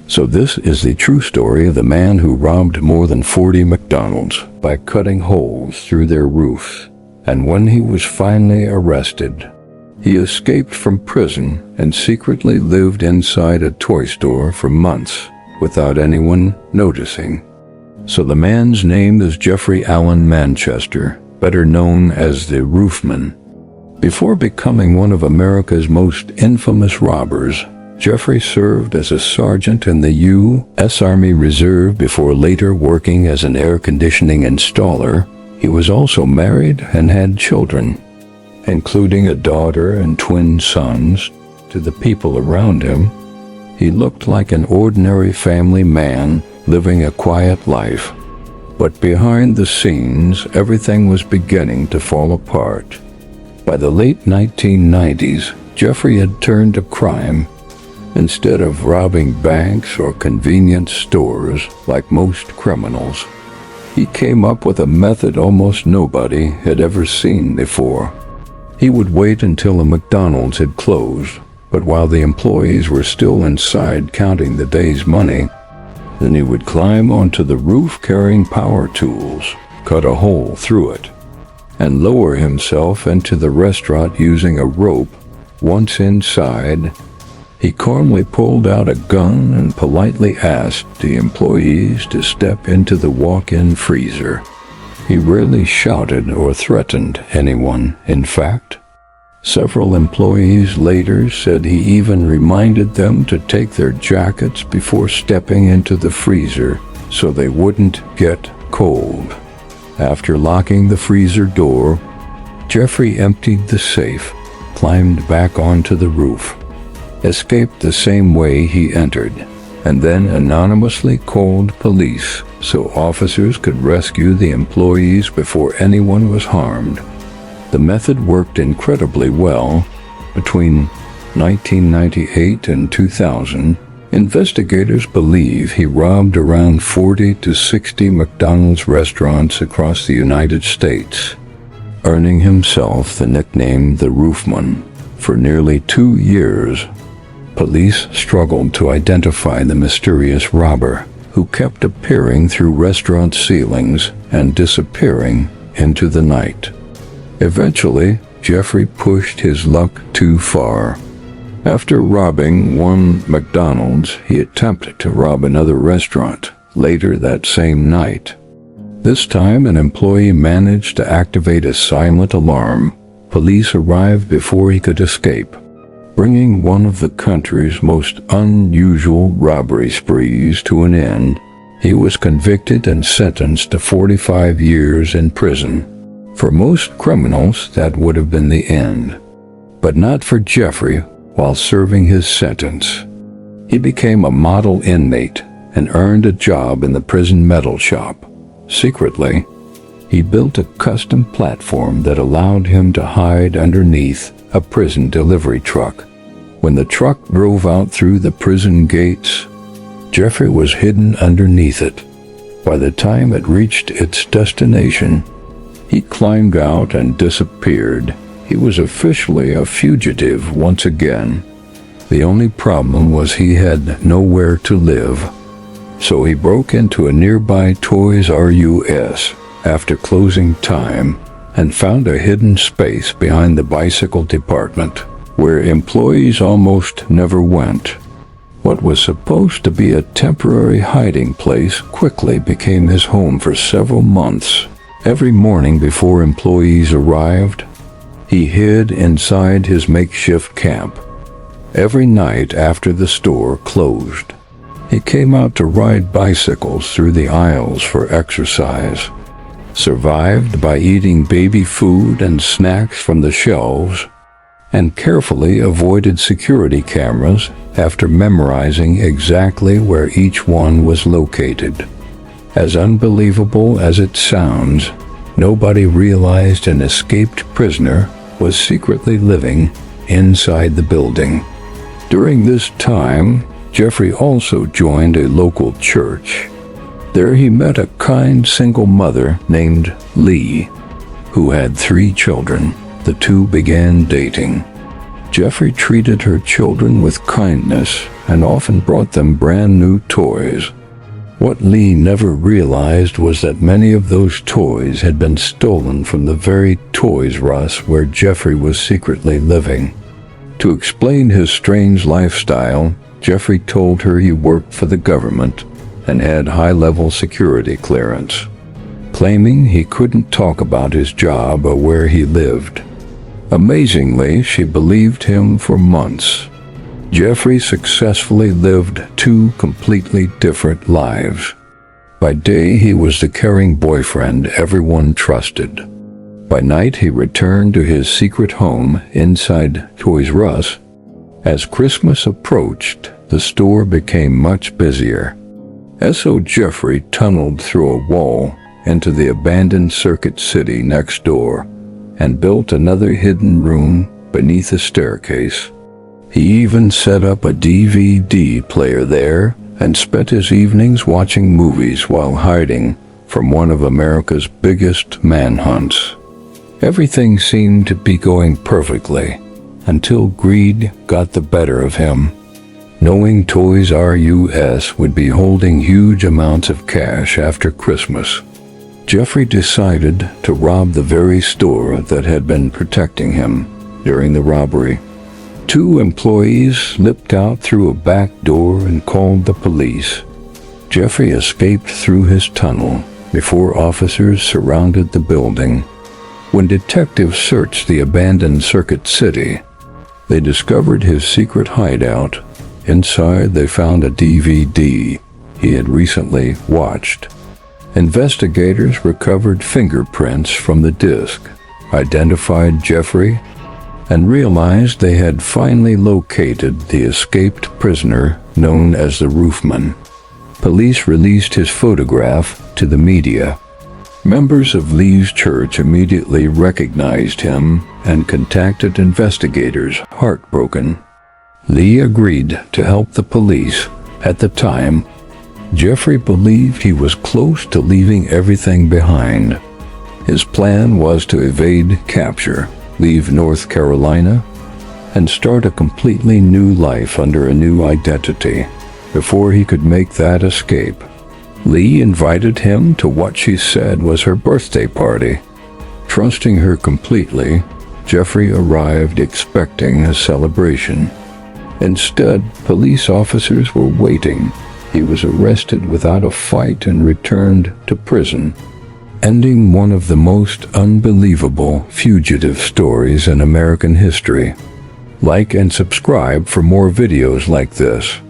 So this is the true story of the man who robbed more than 40 McDonald's by cutting holes through their roofs. And when he was finally arrested, he escaped from prison and secretly lived inside a toy store for months without anyone noticing. So the man's name is Jeffrey Allen Manchester, better known as the Roofman. Before becoming one of America's most infamous robbers, Jeffrey served as a sergeant in the U.S. Army Reserve before later working as an air conditioning installer. He was also married and had children, including a daughter and twin sons. To the people around him, he looked like an ordinary family man living a quiet life. But behind the scenes, everything was beginning to fall apart. By the late 1990s, Jeffrey had turned to crime. Instead of robbing banks or convenience stores like most criminals, he came up with a method almost nobody had ever seen before. He would wait until a McDonald's had closed, but while the employees were still inside counting the day's money, then he would climb onto the roof carrying power tools, cut a hole through it, and lower himself into the restaurant using a rope. Once inside, he calmly pulled out a gun and politely asked the employees to step into the walk-in freezer. He rarely shouted or threatened anyone. In fact, several employees later said he even reminded them to take their jackets before stepping into the freezer so they wouldn't get cold. After locking the freezer door, Jeffrey emptied the safe, climbed back onto the roof, escaped the same way he entered, and then anonymously called police so officers could rescue the employees before anyone was harmed. The method worked incredibly well. Between 1998 and 2000, investigators believe he robbed around 40 to 60 McDonald's restaurants across the United States, earning himself the nickname the Roofman. For nearly 2 years, police struggled to identify the mysterious robber who kept appearing through restaurant ceilings and disappearing into the night. Eventually, Jeffrey pushed his luck too far. After robbing one McDonald's, he attempted to rob another restaurant later that same night. This time, an employee managed to activate a silent alarm. Police arrived before he could escape, bringing one of the country's most unusual robbery sprees to an end. He was convicted and sentenced to 45 years in prison. For most criminals, that would have been the end. But not for Jeffrey. While serving his sentence, he became a model inmate and earned a job in the prison metal shop. Secretly, he built a custom platform that allowed him to hide underneath a prison delivery truck. When the truck drove out through the prison gates, Jeffrey was hidden underneath it. By the time it reached its destination, he climbed out and disappeared. He was officially a fugitive once again. The only problem was he had nowhere to live. So he broke into a nearby Toys R Us after closing time and found a hidden space behind the bicycle department where employees almost never went. What was supposed to be a temporary hiding place quickly became his home for several months. Every morning before employees arrived, he hid inside his makeshift camp. Every night after the store closed, he came out to ride bicycles through the aisles for exercise, survived by eating baby food and snacks from the shelves, and carefully avoided security cameras after memorizing exactly where each one was located. As unbelievable as it sounds, nobody realized an escaped prisoner was secretly living inside the building. During this time, Jeffrey also joined a local church. There he met a kind single mother named Lee, who had 3 children. The two began dating. Jeffrey treated her children with kindness and often brought them brand new toys. What Lee never realized was that many of those toys had been stolen from the very Toys R Us where Jeffrey was secretly living. To explain his strange lifestyle, Jeffrey told her he worked for the government and had high-level security clearance, claiming he couldn't talk about his job or where he lived. Amazingly, she believed him for months. Jeffrey successfully lived two completely different lives. By day, he was the caring boyfriend everyone trusted. By night, he returned to his secret home inside Toys R Us. As Christmas approached, the store became much busier. So Jeffrey tunneled through a wall into the abandoned Circuit City next door and built another hidden room beneath a staircase. He even set up a DVD player there and spent his evenings watching movies while hiding from one of America's biggest manhunts. Everything seemed to be going perfectly until greed got the better of him. Knowing Toys R Us would be holding huge amounts of cash after Christmas, Jeffrey decided to rob the very store that had been protecting him during the robbery. Two employees slipped out through a back door and called the police. Jeffrey escaped through his tunnel before officers surrounded the building. When detectives searched the abandoned Circuit City, they discovered his secret hideout. Inside, they found a DVD he had recently watched. Investigators recovered fingerprints from the disc, identified Jeffrey, and realized they had finally located the escaped prisoner known as the Roofman. Police released his photograph to the media. Members of Lee's church immediately recognized him and contacted investigators, heartbroken. Lee agreed to help the police. At the time, Jeffrey believed he was close to leaving everything behind. His plan was to evade capture, leave North Carolina, and start a completely new life under a new identity. Before he could make that escape, Lee invited him to what she said was her birthday party. Trusting her completely, Jeffrey arrived expecting a celebration. Instead, police officers were waiting. He was arrested without a fight and returned to prison, ending one of the most unbelievable fugitive stories in American history. Like and subscribe for more videos like this.